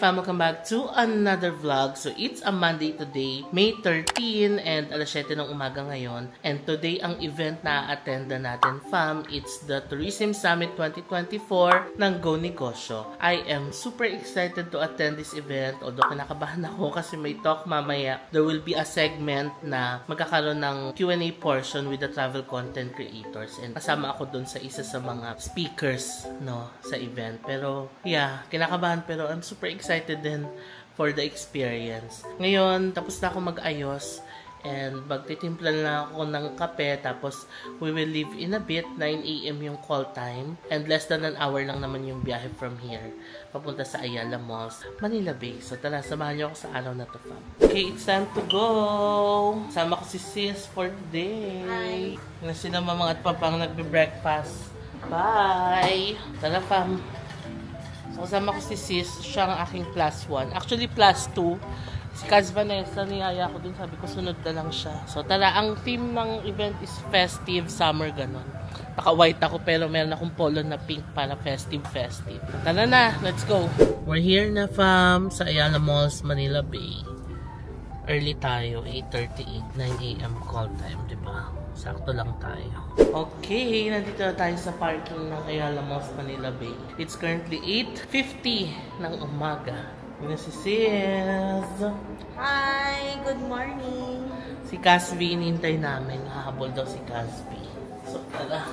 fam, welcome back to another vlog. So it's a Monday today, May 13 and alas 7 ng umaga ngayon. And today ang event na attendan natin fam, it's the Tourism Summit 2024 ng Go Negosyo. I am super excited to attend this event, although kinakabahan ako kasi may talk mamaya. There will be a segment na magkakaroon ng Q&A portion with the travel content creators. And kasama ako dun sa isa sa mga speakers no sa event. Pero yeah, kinakabahan pero I'm super excited din for the experience. Ngayon, tapos na ako mag-ayos and magtitimpla na ako ng kape tapos we will leave in a bit. 9 AM yung call time and less than an hour lang naman yung biyahe from here papunta sa Ayala Malls, Manila Bay. So tara, samahan niyo ako sa araw na to fam. Okay, it's time to go! Sama ko si sis for today. Na sila mamang at papang nagbe-breakfast. Bye! Tara fam! So, kasama ko si sis, siya ang aking +1. Actually, +2. Si Kaz Vanessa, niyaya ko dun. Sabi ko, sunod na lang siya. So, tara, ang theme ng event is festive, summer, ganon. Naka-white ako, pero meron akong polo na pink para festive. Tara na, let's go! We're here na, fam, sa Ayala Malls, Manila Bay. Early tayo, 8:38, 9 AM call time, diba? Sakto lang tayo. Okay, nandito na tayo sa parking ng Ayala Malls, Manila Bay. It's currently 8:50 ng umaga. Yun na si sis. Hi! Good morning! Si Casby, inintay namin. Hahabol daw si Casby. So, tara.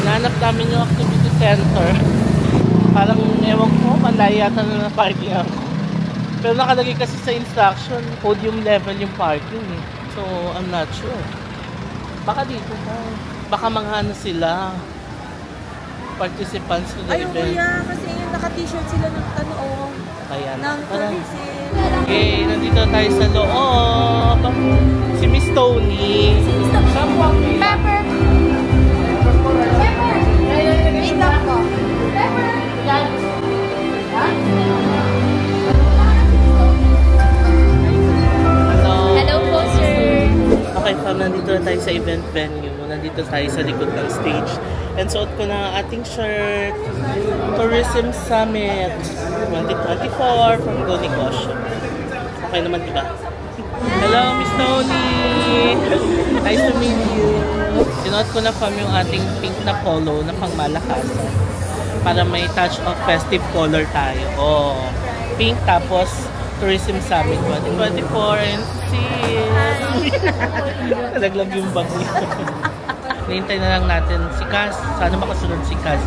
Nahanap namin yung activity center. Parang, ewan ko, malaya yata na parking ako. Pero nakalagay kasi sa instruction, podium level yung parking eh. So, I'm not sure. Baka dito na. Baka manghana sila. Participants to the event. Ay, kuya, kasi yung naka-t-shirt sila ng ano, kaya ng tourism. Okay, nandito tayo sa loob. Si Miss Tony. Si Miss Tony. Pepper! Pepper! Wait lang po. Pepper! Yan. Hello po, sir. Okay, fam, nandito na tayo sa event venue. Nandito tayo sa likod ng stage. And suot ko na ang ating shirt. Tourism Summit 2024 from Go Negosyo. Okay naman, diba? Hello, Miss Tony! Nice to meet you. Sinuot ko na, fam, yung ating pink na polo na pang malakasan. Para may touch of festive color tayo. Oh, pink tapos Tourism Summit 2024 and sis! Naglag yung bag niya. Nihintay na lang natin si Kaz. Sana makasunod si Kaz.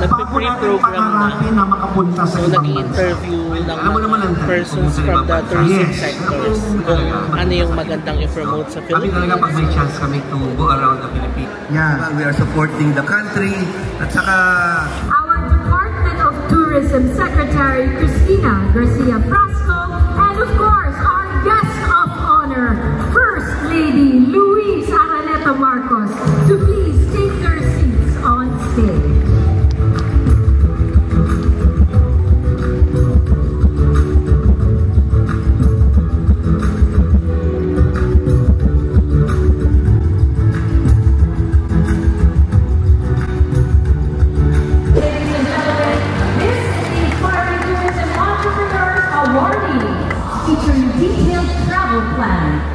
Nagpe-pre-program na. So, nag-i-interview ng persons from the tourism sectors kung ano yung magandang i-promote sa Philippines. Kami talaga pag may chance kami to go around the Philippines. Yeah, we are supporting the country. At saka... Our Department of Tourism Secretary, Cristina Garcia Frasco, and of course, our guest of honor, First Lady Luis Araneta Marcos, to please take their seats on stage.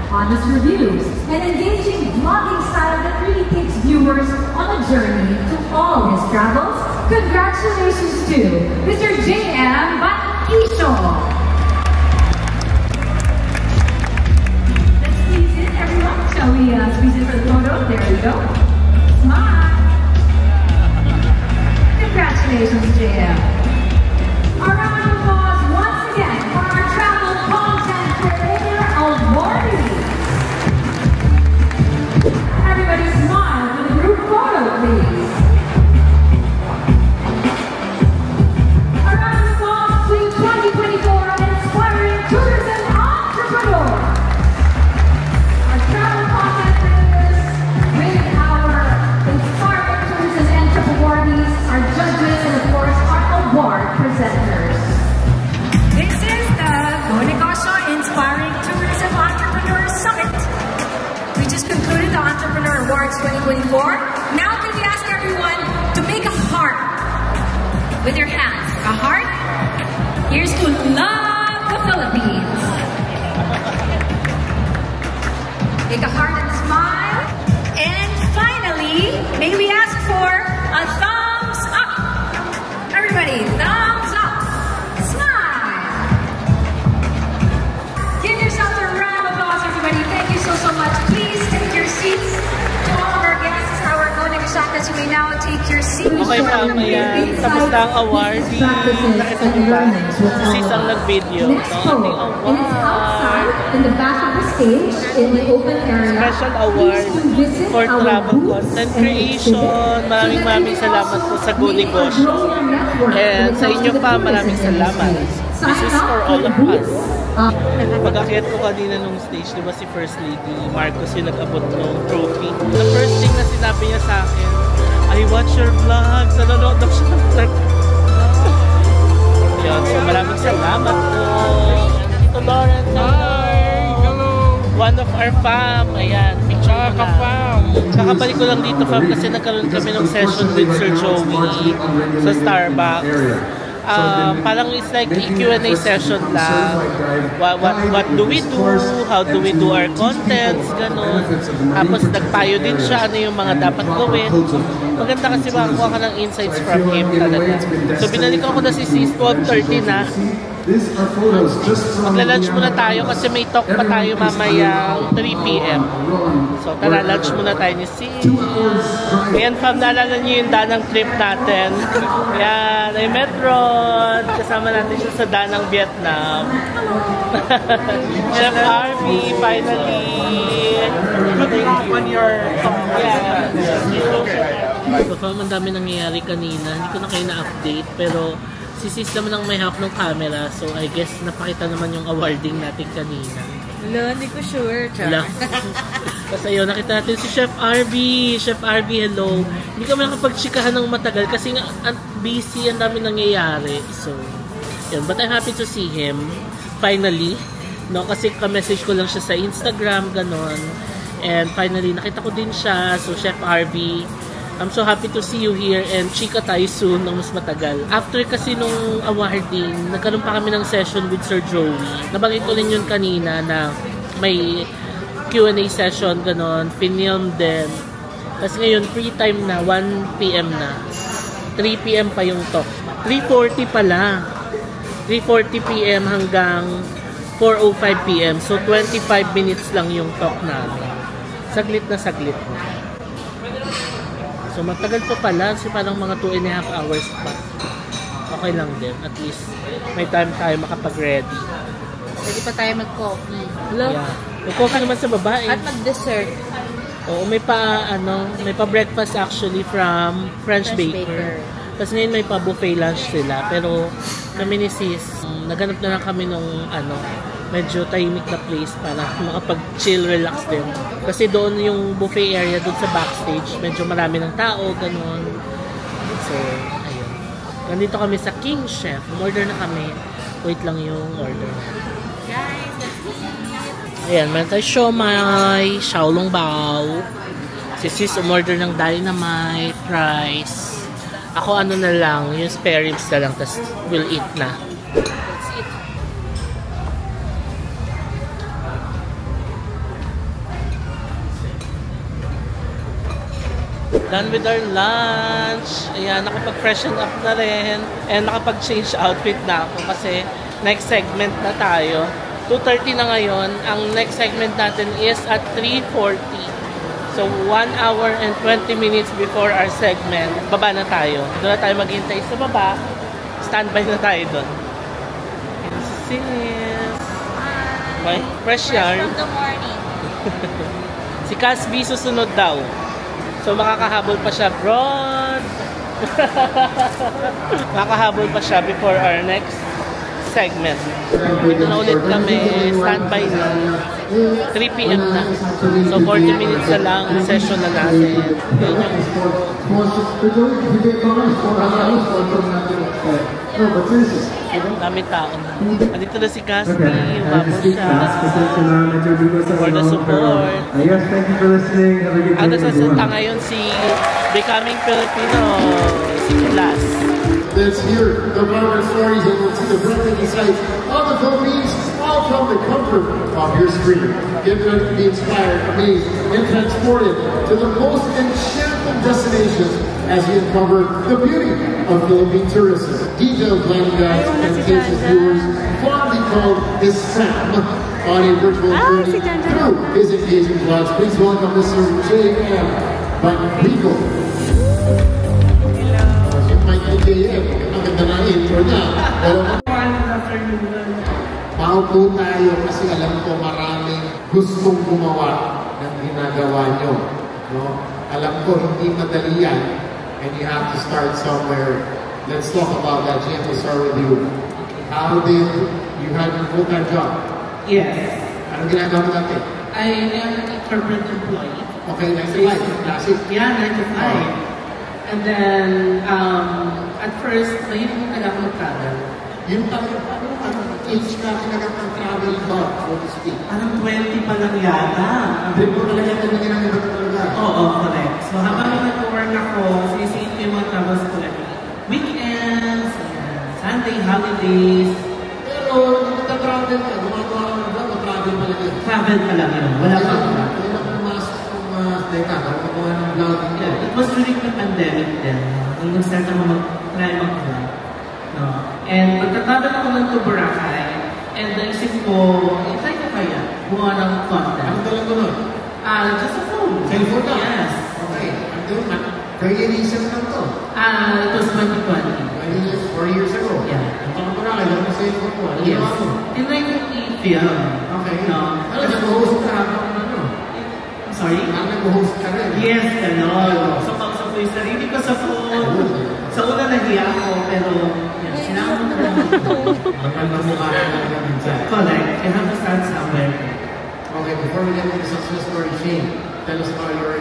Honest reviews, and engaging vlogging style that really takes viewers on a journey to all his travels. Congratulations to Mr. J.M. Batisho. Let's squeeze in, everyone. Shall we squeeze in for the photo? There we go. Smile. Congratulations, J.M. A round of applause once again for our travel content creator, Alvardi. Everybody smile for the group photo, please. A round of applause to 2024 Inspiring Tourism Entrepreneur. Our travel content creators with our Inspiring Tourism Entrepreneurs, our judges, and of course, our award presenters. This is the Go Negosyo Inspiring Tourism Entrepreneur Summit. We just concluded the Entrepreneur Awards 2024. Now can we ask everyone to make a heart with your hands. A heart. Here's to love the Philippines. Make a heart and smile. And finally, may we ask for a thumbs up. Everybody, thumbs up. Smile. Give yourself a round of applause, everybody. Thank you so much. Please take your seats. To all of our guests, our golden exatas, you may now take your seats. Okay, ayan. Tapos na ang awarding. Nakita niyo ba? Si Sis ang nag-video. Next photo, it is outside in the back of the stage in the open area. Special award for travel content creation. Maraming salamat po sa Go Negosyo. And sa inyo pa, maraming salamat. This is for all of us. Pag-akyat ko kanina nung stage, di ba si First Lady Marcos yung nag-abot ng trophy. The first thing na sinabi niya sa akin, I watch your vlogs. Nanonood ako siya ng vlog. Yun, so maraming salamat po. Ito Lauren. Hello. One of our fam. Ayan, picture ko na. Kakabalik ko lang dito fam kasi nagkaroon kami ng session with Sir Joey sa Starbucks. Parang it's like a Q&A session lang. What do we do? How do we do our contents? Ganun. Tapos nagpayo din siya ano yung mga dapat gawin. Maganda kasi makakuha ka ng insights from him talaga. So binalikan ko na si Sis 12:30 na. Magla-lunch muna tayo kasi may talk pa tayo mamayang 3 p.m. So tara, lunch muna tayo ni Sis. Ayan fam, naalala niyo yung danang trip natin. Ayan, ay Metron. Kasama natin siya sa danang Vietnam. Chef Harvey, finally. Thank you. So fam, ang dami nangyayari kanina. Hindi ko na kayo na-update pero si Sis naman ang may hawak ng camera, so I guess napakita naman yung awarding natin kanina. Wala, hindi ko sure. Wala. Tapos ayun, nakita natin si Chef RB. Chef RB, hello. Hindi kami nakapagchikahan ng matagal kasi nga busy, ang dami nangyayari. So, yun. But I'm happy to see him. Finally. No, kasi ka-message ko lang siya sa Instagram, ganon. And finally, nakita ko din siya. So, Chef RB, I'm so happy to see you here and chika tayo soon ng mas matagal. After kasi nung awarding, nagkaroon pa kami ng session with Sir Joey. Nabanggit ko rin yun kanina na may Q&A session, ganon, pinilm din. Tapos ngayon, free time na, 1 p.m. na. 3 p.m. pa yung talk. 3:40 pala. 3:40 p.m. hanggang 4:05 p.m. So, 25 minutes lang yung talk namin. Saglit na saglit. So, matagal pa pala. So, parang mga 2.5 hours pa. Okay lang din. At least, may time tayo makapag-ready. Pwede pa tayo mag-coffee. Yeah. Mag-coffee naman sa babae. At mag-dessert. Oo, may pa breakfast actually from French Baker. Tapos ngayon may pa buffet lunch sila. Pero kami ni Sis, naghanap na lang kami nung medyo tahimik na place para makapag-chill, relax din. Kasi doon yung buffet area, doon sa backstage, medyo marami ng tao, ganun. So, ayun. Nandito kami sa King Chef. Order na kami. Wait lang yung order. Guys, let's eat. Ayan, meron tayo siomai, xiaolong bao. Si Sis umorder ng dynamite, rice. Ako ano na lang, yung spare ribs na lang, tas we'll eat na. Let's eat. Done with our lunch. Ayan, nakapag-freshen up na rin. And nakapag-change outfit na ako kasi next segment na tayo. 2:30 na ngayon. Ang next segment natin is at 3:40. So, 1 hour and 20 minutes before our segment, baba na tayo. Doon na tayo maghintay sa baba. Standby na tayo doon. Sis. Okay, fresh yarn. From the morning. Si Casby susunod daw. So, makakahabol pa siya, bro. Makakahabol pa siya before our next segment. Ito na ulit kami. Standby na. 3 p.m. na. So, 40 minutes na lang. Session na natin. Dami tao na. Andito na si Casby. Umabot siya. For the support. Yes, thank you for listening. Have a good day, Ang nagsasanta ngayon si Becoming Filipino. Si Kulas. Let's hear the vibrant stories and let's see the breathtaking sights of the Philippines, all from the comfort of your screen. Get ready to be inspired, amazed, and transported to the most enchanting destinations as we uncover the beauty of Philippine tourism. Detailed planning guides and cases viewers fondly called his Sam on a virtual journey through his engaging vlogs. Please welcome Mr. J.M. Banrigo. JM, maganda na intro niya. Paupo tayo kasi alam ko maraming gustong gumawa ng ginagawa nyo. No? Alam ko hindi madali yan and you have to start somewhere. Let's talk about that. JM, we'll start with you. How did you have your full-time job? Yes. Anong ginagawa mo dati? I am a corporate employee. Okay, 9 to 5. Classic. Yeah, 9 to 5. And then, at first, mahilig ko talaga mag-travel. Yung talaga, ano, age ka talaga ng travel dog, so to speak. Parang 20 pa lang yata. Trip mo talaga tingin ang iba talaga. Oo, correct. So habang nag-work ako, sinisingin ko yung mga travels ko like weekends, Sunday, holidays. Pero, hindi ka-travel ka, gumagawa ka ng vlog, travel pa lang yun. Travel pa lang yun, wala pa ako. It was during the pandemic then. Nung nag-start ako mag-try mag-vlog. No? And magta-travel ako ng to Boracay. And naisip ko, try ko kaya. Buha ng content. Anong dala mo nun? Just a phone. Cellphone na? Yes. Okay. Very recent lang to. It was 2020. 4 years ago? Yeah. Ang tanong mo na, kailan mo cellphone mo? Ano yes. mo? Tinry ko i-film. Okay. No? Ano, nag-host ka ako ng ano? Sorry? Nag-host ka rin? Yes, gano'n. So, kausap ko yung sarili ko sa phone. Sa una nahiya ako, pero sinama ko na ito. Magandang mukha na lang minsan. Correct. You have to start somewhere. Okay, before we get into the success story, Shane, tell us about your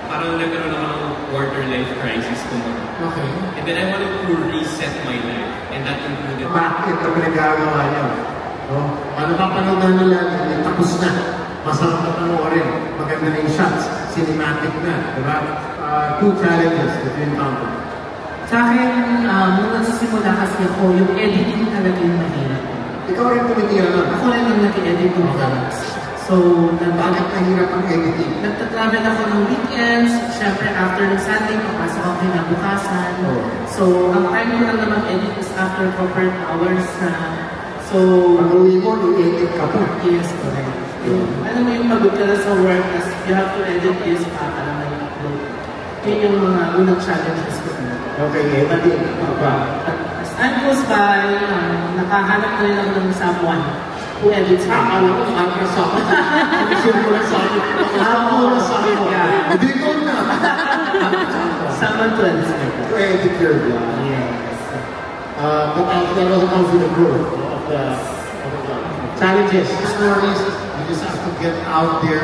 parang nagkaroon ako ng quarter-life crisis kumbaga. Okay. And then I wanted to reset my life. And that included... Bakit ito pinagagawa niyo? No? Ano pa panood na nila, tapos na. Masarap na panoorin. Maganda na yung shots. Cinematic na. Diba? Two challenges that you encounter. Sa akin, nung nagsisimula kasi ako, yung editing talaga yung mahirap. Ikaw rin tumitira lang? Ako rin yung nag-edit ng vlogs. So, bakit mahirap ang editing? Nagtatravel ako ng weekends. Siyempre, after ng Sunday, papasok ako kinabukasan. So, ang time ko lang na mag-edit is after corporate hours na. So, pag-uwi mo, i-edit ka pa. Yes, correct. Alam mo yung pagod ka na sa work, as you have to edit this para may upload. Yun yung mga unang challenges ko. Okay, editing. As time goes by, nakahanap na rin ako ng someone who edits me. Alam ko, nakakasama. Sino mo lang sa akin? Nakakasama sa akin. Hindi ko na. Someone to edit me. To edit your vlog. Yes. But that also comes with the growth of the challenges, stories. You just have to get out there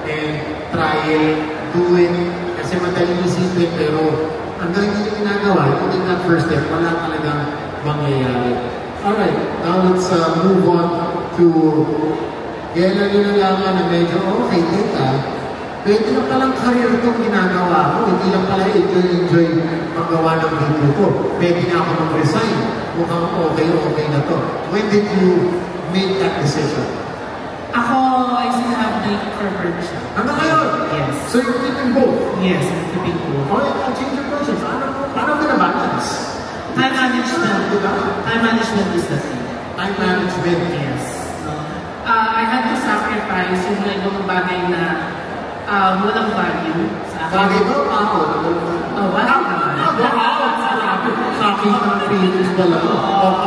and try it, do it. Kasi madaling isipin, pero hanggang hindi yung ginagawa, yung that first step, wala talagang mangyayari. Alright, now let's move on to kailan nyo nalaman na medyo okay, teka, pwede na palang career itong ginagawa ko, hindi lang pala enjoy magawa ng video ko. Pwede na ako mag-resign, mukhang okay na to. When did you make that decision? Ako, I still have the corporate job. Hanggang ngayon? Yes. So you're keeping both? Yes, I'm keeping both. Okay, I'll change your questions. Paano binabalance? Time management. Time management is the thing. Time management? Yes. I had to sacrifice yung mga ibang bagay na walang value sa akin. Bagay ba? Ako? Wala naman. Sa akin ang feelings pala.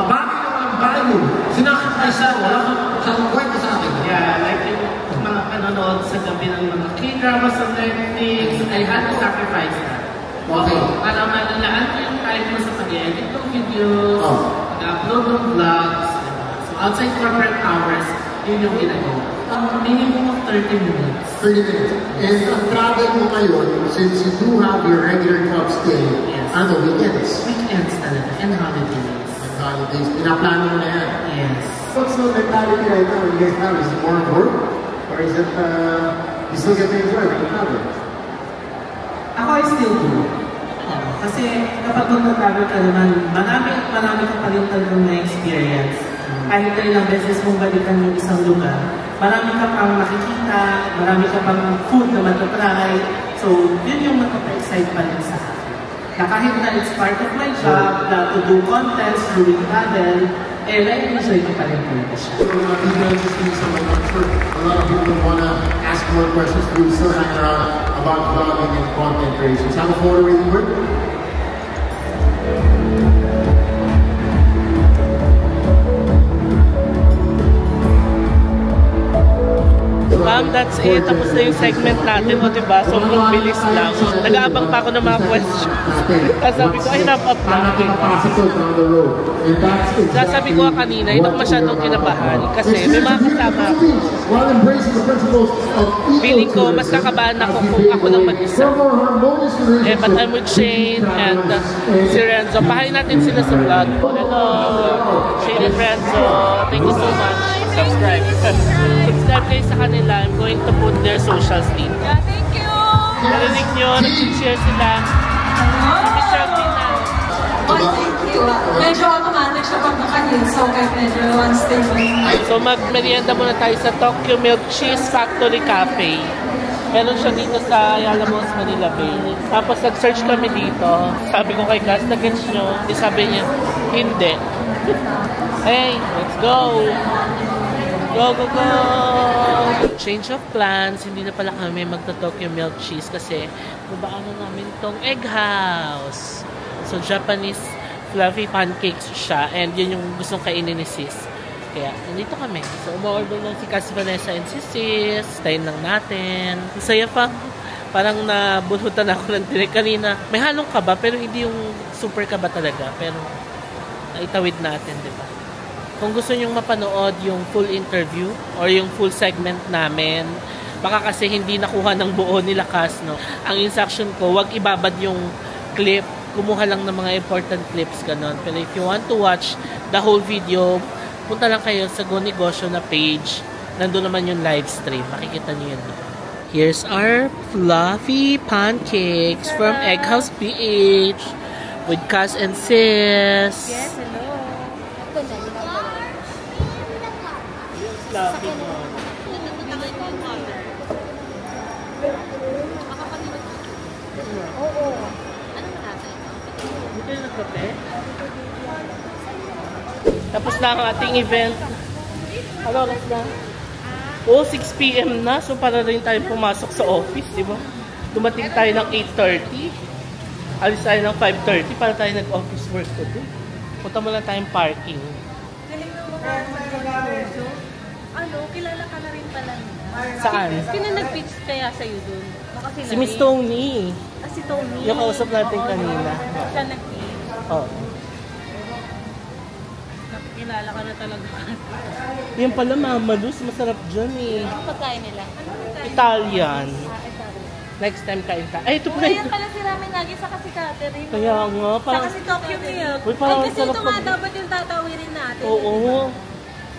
Bagay na walang value. Sinakapay siya, wala kang kwenta sa akin. Yeah, like yung mga panonood sa gabi ng mga K-dramas sa Netflix, I had to sacrifice that. Okay. Para malalaan ko yung time mo sa pag-edit ng videos, pag-upload ng vlogs. So outside corporate hours, yun yung ginagawa. Minimum of 30 minutes. 30 minutes. And ang travel mo ngayon, since you do have your regular job still, ano, weekends? Weekends talaga, and holidays. And holidays. Pinaplano mo na yan? Yes. What's the mentality right now you guys have? Is it more work? Or is it, you still get to enjoy when you travel? Ako, I still do. Kasi kapag mag-travel ka naman, marami ka pa rin talagang na-experience. Kahit na ilang beses mong balikan yung isang lugar, marami ka pang makikita, marami ka pang food na matatry. So, yun yung magpapa-excite pa rin sa akin. Na kahit na it's part of my job, na to do contents during travel, na-enjoy ko pa rin talaga siya. So, people interesting so much. I'm sure a lot of people want to ask more questions. We'll still hang around about vlogging and content creation. So, have a photo with you. Ma'am, that's it. Tapos na yung segment natin, o diba? Sobrang bilis lang. Nag-aabang pa ako ng mga questions. Sabi ko, ay, wrap-up na. Sabi ko kanina, hindi ako masyadong kinabahan. Kasi may mga kasama ako. Feeling ko, mas kakabahan ako kung ako lang mag-isa. But I'm with Shane and si Renzo. Pahayin natin sila sa vlog. Hello, Shane and Renzo. Thank you so much. Subscribe. Subscribe kayo sa kanila. I'm going to put their socials dito. Yeah, thank you! Narinig nyo, nag-share sila. Nag-share din na. Thank you. Medyo automatic siya pag nakanin, so kahit medyo unstable. So mag-merienda muna tayo sa Tokyo Milk Cheese Factory Cafe. Meron siya dito sa Ayala Malls, Manila Bay. Tapos nag-search kami dito. Sabi ko kay Cass, nag-gets nyo. Sabi niya, hindi. Hey, let's go! Go, go, go! Change of plans. Hindi na pala kami magta-Tokyo Milk Cheese kasi babaanan namin tong Egg House. So, Japanese fluffy pancakes siya and yun yung gustong kainin ni Sis. Kaya, nandito kami. So, umorder lang si Cass, Vanessa and si Sis. Tayin lang natin. Masaya pa. Parang nabulhutan ako ng tinik kanina. May halong kaba pero hindi yung super kaba talaga. Pero, naitawid natin, di ba? Kung gusto nyong mapanood yung full interview or yung full segment namin, baka kasi hindi nakuha ng buo nila Cass, no? Ang instruction ko, wag ibabad yung clip. Kumuha lang ng mga important clips, ganon. Pero if you want to watch the whole video, punta lang kayo sa Go Negosyo na page. Nandun naman yung live stream. Makikita nyo yun. Here's our fluffy pancakes from Egg House PH with Cass and Sis. Yes, hello. Fluffy mo. Oo. Anong natin? Hindi kayo nagkape? Tapos na ang ating event. Ano oras na? Oh, 6 PM na. So, para rin tayo pumasok sa office, di ba? Dumating tayo ng 8:30. Alis tayo ng 5:30 para tayo nag-office work today. Punta mo lang tayong parking. Ano, kilala ka na rin pala niya. Saan? Sino nag-pitch kaya sa'yo dun? Si Miss Tony. Si Tony. Yung kausap natin kanina. Siya nag-pitch. Oo. Kilala ka na talaga. Yan pala, Mama Luz. Masarap dyan eh. Ano pagkain nila? Italian. Italian. Next time kain tayo. Ay, ito pala. Ayan pala si Ramen Nagi sa kasi Catherine. Kaya nga. Parang, sa kasi Tokyo Milk. Uy, parang ay, kasi sarap ito nga dapat yung tatawirin natin. Oo.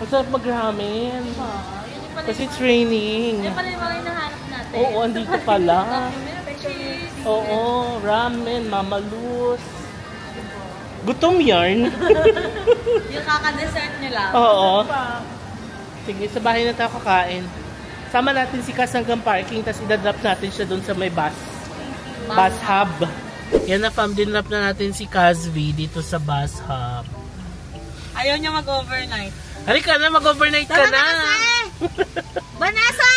Masarap mag-ramen. Yun yung pala Kasi it's raining. Yan pala yung mga hinahanap natin. Oo, andito pala. Tokyo Milk, cheese. Oo, ramen, Mama Luz. Gutom yarn. Yung kaka-dessert nyo lang. Oo. Sige, sa bahay na tayo kakain. Sama natin si Cass hanggang parking, tapos idadrop natin siya doon sa may bus hub. Yan na fam, dinrop na natin si Cass V dito sa bus hub. Ayaw niya mag-overnight. Halika na, mag-overnight ka na! Vanessa!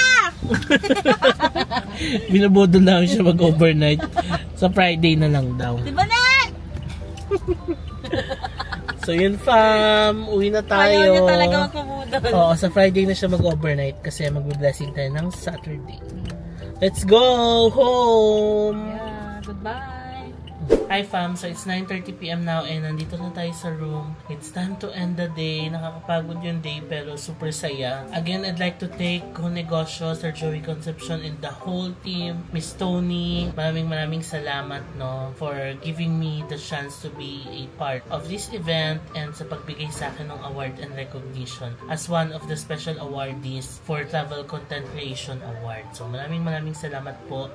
Binabodo namin siya mag-overnight. Sa Friday na lang daw. Di ba na? So yun fam, uwi na tayo. Ayaw niya talaga magpumudol. Oo, sa Friday na siya mag-overnight kasi magbe-blessing tayo ng Saturday. Let's go home! Yeah, goodbye! Hi fam, so it's 9:30 PM now and nandito na tayo sa room. It's time to end the day. Nakakapagod yung day pero super saya. Again, I'd like to thank Go Negosyo, Sir Joey Concepcion and the whole team. Miss Tony, maraming salamat no for giving me the chance to be a part of this event and sa pagbigay sa akin ng award and recognition as one of the special awardees for Travel Content Creation Award. So maraming salamat po.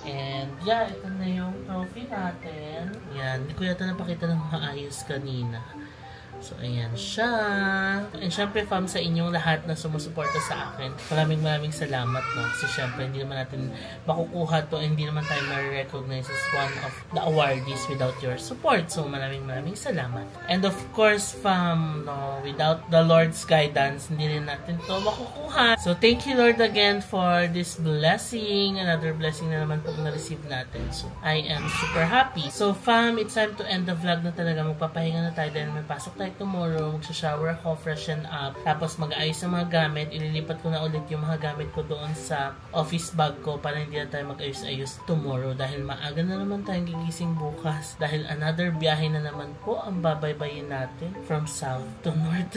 And yeah, ito na yung trophy natin. Yan, hindi ko yata napakita ng maayos kanina. So, ayan siya. And syempre, fam, sa inyong lahat na sumusuporta sa akin, maraming salamat, no? Kasi syempre, hindi naman natin makukuha to, hindi naman tayo ma-recognize as one of the awardees without your support. So, maraming salamat. And of course, fam, no, without the Lord's guidance, hindi rin natin to makukuha. So, thank you, Lord, again for this blessing. Another blessing na naman po na-receive natin. So, I am super happy. So, fam, it's time to end the vlog na talaga. Magpapahinga na tayo dahil may pasok tayo tomorrow, magsha-shower ako, freshen up, tapos mag-ayos ng mga gamit, ililipat ko na ulit yung mga gamit ko doon sa office bag ko para hindi na tayo mag-ayos-ayos tomorrow dahil maaga na naman tayong gigising bukas dahil another biyahe na naman po ang babaybayin natin from south to north.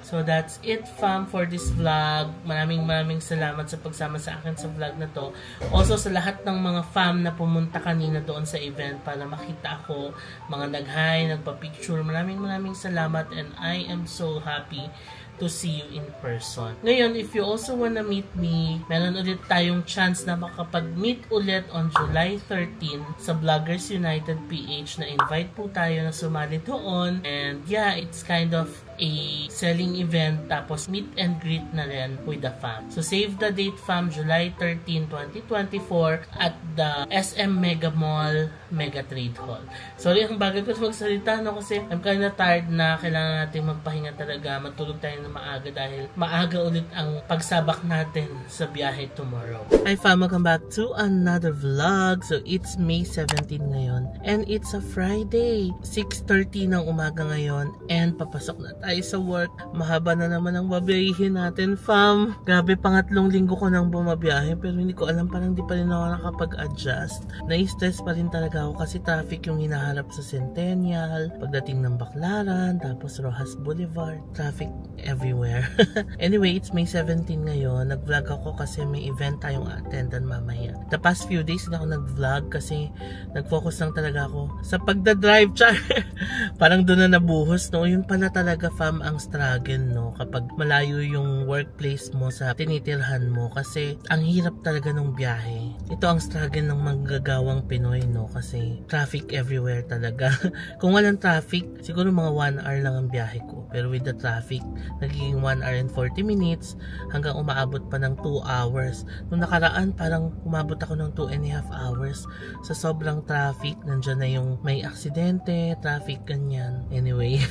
So that's it, fam, for this vlog. Maraming salamat sa pagsama sa akin sa vlog na to. Also sa lahat ng mga fam na pumunta kanina doon sa event para makita ako, mga nag-hi, nagpa-picture, maraming salamat. And I am so happy to see you in person. Ngayon, if you also wanna meet me, meron ulit tayong chance na makapag-meet ulit on July 13 sa Vloggers United PH na invite po tayo na sumali doon. And yeah, it's kind of a selling event tapos meet and greet na rin with the fam. So save the date, fam, July 13, 2024 at the SM Mega Mall Mega Trade Hall. Sorry, ang bagay ko magsalita, no, kasi I'm kinda tired na kailangan natin magpahinga talaga, matulog tayo na maaga dahil maaga ulit ang pagsabak natin sa biyahe tomorrow. Hi fam, welcome back to another vlog. So it's May 17 ngayon and it's a Friday, 6:30 ng umaga ngayon and papasok na tayo sa work. Mahaba na naman ang babiyahin natin, fam. Grabe, pangatlong linggo ko nang bumabiyahe pero hindi ko alam, parang di pa rin ako nakapag-adjust. Na-stress pa rin talaga ako kasi traffic yung hinaharap sa Centennial, pagdating ng Baclaran, tapos Rojas Boulevard, traffic everywhere. Anyway, it's May 17 ngayon. Nag-vlog ako kasi may event tayong attendan mamaya. The past few days na ako nag-vlog kasi nag-focus lang talaga ako sa pagdadrive, char. Parang doon na nabuhos, no? Yun pala talaga, fam, ang struggle, no? Kapag malayo yung workplace mo sa tinitirhan mo kasi ang hirap talaga ng biyahe. Ito ang struggle ng manggagawang Pinoy, no? Kasi traffic everywhere talaga. Kung walang traffic, siguro mga 1 hour lang ang biyahe ko. Pero with the traffic, nagiging 1 hour and 40 minutes hanggang umaabot pa ng 2 hours. Nung nakaraan, parang umabot ako ng 2.5 hours sa sobrang traffic. Nandyan na yung may aksidente, traffic, ganyan. Anyway,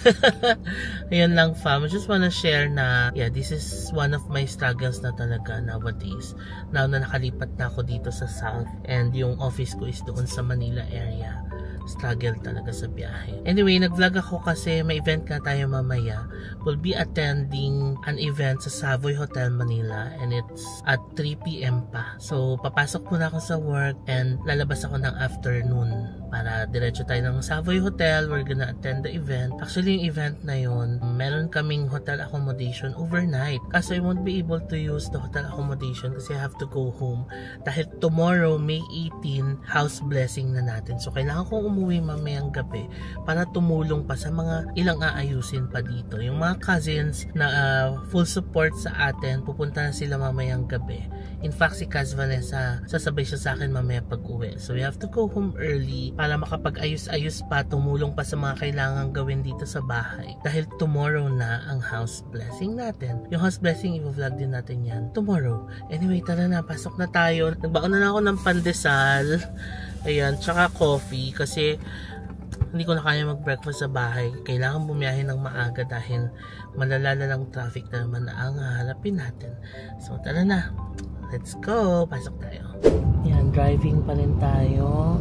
ayan lang, fam. I just wanna share na, yeah, this is one of my struggles na talaga nowadays. Now na nakalipat na ako dito sa South and yung office ko is doon sa Manila area. Struggle talaga sa biyahe. Anyway, nag-vlog ako kasi may event ka tayo mamaya. We'll be attending an event sa Savoy Hotel Manila and it's at 3 PM pa. So, papasok muna ako sa work and lalabas ako ng afternoon para diretso tayo ng Savoy Hotel. We're gonna attend the event. Actually, yung event na yun, meron kaming hotel accommodation overnight. Kaso I won't be able to use the hotel accommodation kasi I have to go home. Dahil tomorrow, May 18, house blessing na natin. So, kailangan kong umuwi mamayang gabi para tumulong pa sa mga ilang aayusin pa dito. Yung mga cousins na full support sa atin, pupunta na sila mamayang gabi. In fact, si Kaz Vanessa, sasabay siya sa akin mamaya pag-uwi. So we have to go home early para makapag-ayos-ayos pa, tumulong pa sa mga kailangan gawin dito sa bahay. Dahil tomorrow na ang house blessing natin. Yung house blessing, i-vlog din natin yan tomorrow. Anyway, tara na, pasok na tayo. Nagbaon na ako ng pandesal. Ayan, tsaka coffee kasi hindi ko na kaya mag-breakfast sa bahay. Kailangan bumiyahe ng maaga dahil malalala ng traffic na naman na ang haharapin natin. So, tara na. Let's go. Pasok tayo. Yan, driving pa rin tayo.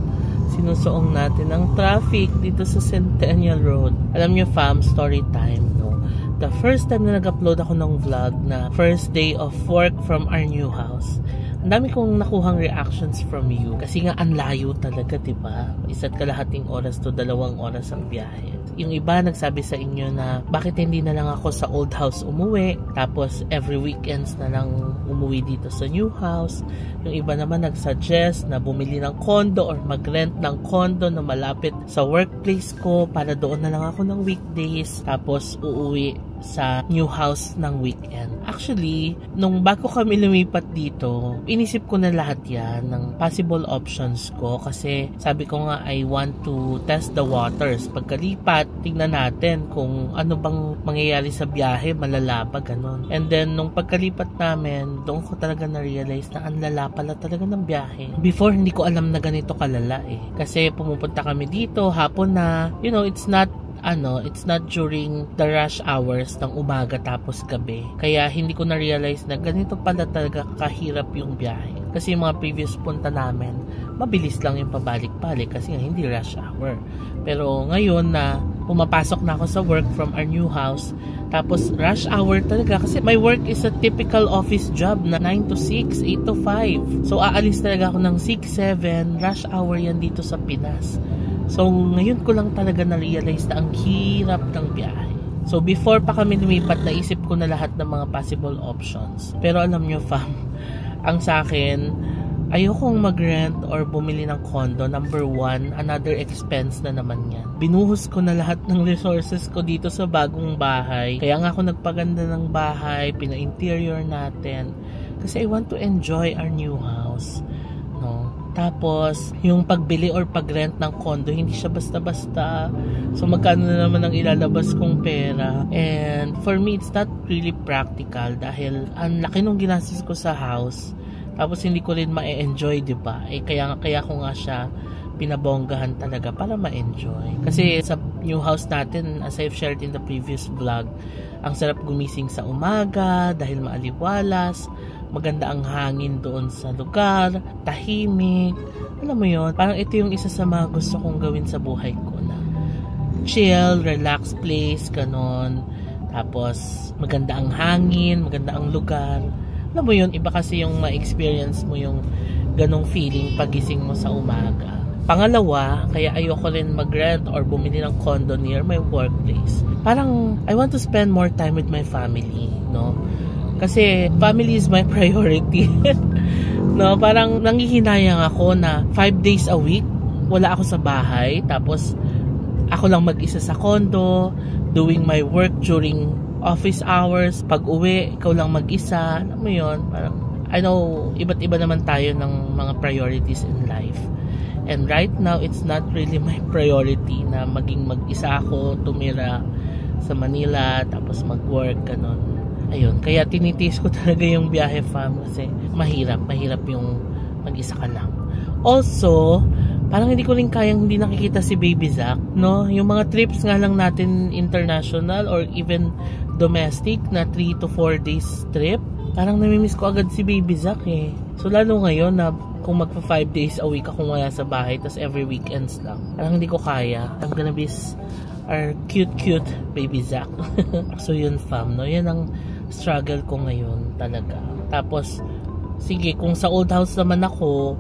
Sinusuong natin ang traffic dito sa Centennial Road. Alam nyo, fam, story time, no? The first time na nag-upload ako ng vlog na first day of work from our new house, ang dami kong nakuhang reactions from you. Kasi nga, ang layo talaga, diba? 1.5 oras to 2 oras ang biyahe. Yung iba nagsabi sa inyo na bakit hindi na lang ako sa old house umuwi, tapos every weekends na lang umuwi dito sa new house. Yung iba naman nagsuggest na bumili ng condo or mag-rent ng condo na malapit sa workplace ko para doon na lang ako ng weekdays, tapos uuwi sa new house ng weekend. Actually, nung bago kami lumipat dito, inisip ko na lahat yan ng possible options ko kasi sabi ko nga I want to test the waters. Pagkalipat, tignan natin kung ano bang mangyayari sa biyahe, malala ba, ganun. And then, nung pagkalipat namin, doon ko talaga na-realize na ang lala pala talaga ng biyahe. Before, hindi ko alam na ganito kalala eh. Kasi pumupunta kami dito, hapon na, you know, it's not during the rush hours ng umaga tapos gabi. Kaya hindi ko na-realize na ganito pala talaga kahirap yung biyahe. Kasi yung mga previous punta namin, mabilis lang yung pabalik-balik kasi nga hindi rush hour. Pero ngayon na pumapasok na ako sa work from our new house, tapos rush hour talaga kasi my work is a typical office job na 9 to 6, 8 to 5. So aalis talaga ako ng 6, 7, rush hour yan dito sa Pinas. So, ngayon ko lang talaga na-realize na ang hirap ng biyahe. So, before pa kami lumipat, naisip ko na lahat ng mga possible options. Pero alam nyo, fam, ang sa akin, ayokong mag-rent or bumili ng condo. Number 1, another expense na naman yan. Binuhos ko na lahat ng resources ko dito sa bagong bahay. Kaya nga ako nagpaganda ng bahay, pina-interior natin. Kasi I want to enjoy our new house. No? Tapos, yung pagbili or pag-rent ng condo, hindi siya basta-basta. So, magkano na naman ang ilalabas kong pera. And for me, it's not really practical dahil ang laki nung ginastos ko sa house. Tapos, hindi ko rin ma-enjoy, diba? Eh, kaya ko nga siya pinabonggahan talaga para ma-enjoy. Kasi sa new house natin, as I've shared in the previous vlog, ang sarap gumising sa umaga dahil maaliwalas. Maganda ang hangin doon sa lugar, tahimik. Alam mo yun, parang ito yung isa sa mga gusto kong gawin sa buhay ko na chill, relax place, ganon. Tapos, maganda ang hangin, maganda ang lugar. Alam mo yun, iba kasi yung ma-experience mo yung ganong feeling pagising mo sa umaga. Pangalawa, kaya ayoko rin mag-rent or bumili ng condo near my workplace. Parang, I want to spend more time with my family, no? Kasi family is my priority. No, parang nangihinayang ako na 5 days a week wala ako sa bahay, tapos ako lang mag-isa sa condo, doing my work during office hours. Pag uwi, ikaw lang mag-isa. Alam mo yun, parang I know iba't iba naman tayo ng mga priorities in life. And right now, it's not really my priority na maging mag-isa ako, tumira sa Manila, tapos mag-work, ganun. Ayun, kaya tinitiis ko talaga yung biyahe, fam, kasi mahirap yung mag-isa ka lang. Also, parang hindi ko rin kayang hindi nakikita si Baby Zack, no? Yung mga trips nga lang natin international or even domestic na 3 to 4 days trip, parang namimiss ko agad si Baby Zack eh. So lalo ngayon na kung magpa 5 days a week ako wala sa bahay, tas every weekends lang, parang hindi ko kaya. I'm gonna miss our cute Baby Zack. So yun, fam, no? Yan ang struggle ko ngayon talaga. Tapos sige, kung sa old house naman ako,